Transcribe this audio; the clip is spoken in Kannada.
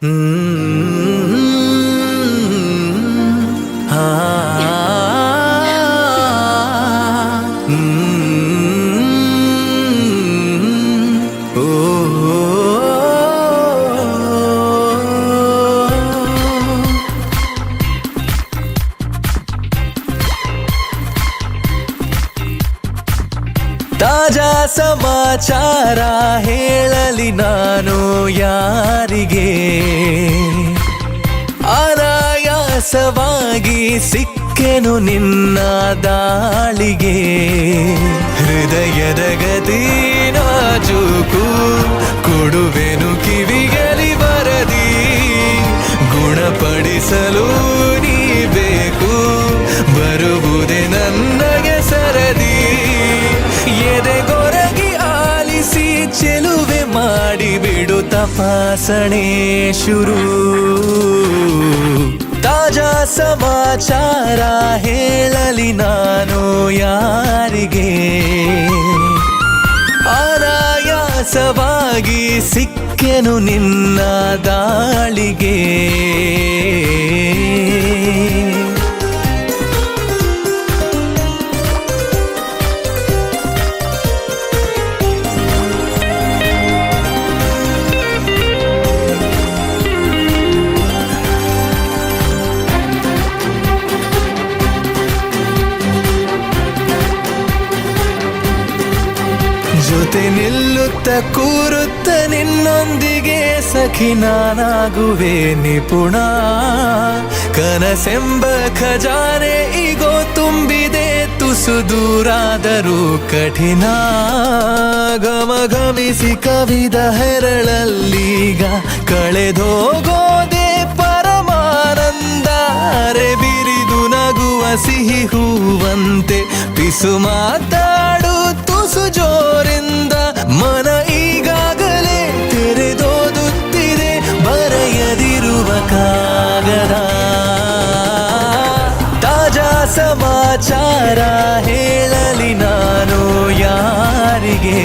ತಾಜಾ ಸಮಾಚಾರ ಹೇಳಲಿ ನಾನು ಯಾರಿಗೆ, ಅನಾಯಾಸವಾಗಿ ಸಿಕ್ಕೆನು ನಿನ್ನ ದಾಳಿಗೆ. ಹೃದಯದ ಗತಿ ನಾಜೂಕು ಕೊಡುವೆನು ಕಿವಿಗಲಿ ವರದಿ, ಗುಣಪಡಿಸಲು ನೀ ಬೇಕು ಬರುವುದೇ ನನಗೆ ಸರದಿ. ಎದೆಗೊರಗಿ ಆಲಿಸಿ ಚೆಲುವೆ ಮಾಡಿಬಿಡು ತಪಾಸಣೆ ಶುರು. ತಾಜಾ ಸಮಾಚಾರ ಹೇಳಲಿ ನಾನು ಯಾರಿಗೆ, ಅನಾಯಾಸವಾಗಿ ಸಿಕ್ಕೆನು ನಿನ್ನ ದಾಳಿಗೆ. ಜೊತೆ ನಿಲ್ಲುತ್ತ ಕೂರುತ್ತ ನಿನ್ನೊಂದಿಗೆ ಸಖಿ ನಾನಾಗುವೆ ನಿಪುಣ. ಕನಸೆಂಬ ಖಜಾನೆ ಈಗೋ ತುಂಬಿದೆ ತುಸು ದೂರಾದರೂ ಕಠಿಣ. ಘಮಘಮಿಸಿ ಕವಿದ ಹೆರಳಲ್ಲೀಗ ಕಳೆದೋಗೋದೆ ಪರಮಾನಂದ. ಬಿರಿದು ನಗುವ ಸಿಹಿ ಹೂವಂತೆ ಪಿಸು ಮಾತಾಡು ತುಸು ಜೋರಿಂದ. ಮನ ಈಗಾಗಲೇ ತೆರೆದೋದುತ್ತಿದೆ ಬರೆಯದಿರುವ ಕಾಗದ. ತಾಜಾ ಸಮಾಚಾರ ಹೇಳಲಿ ನಾನು ಯಾರಿಗೆ.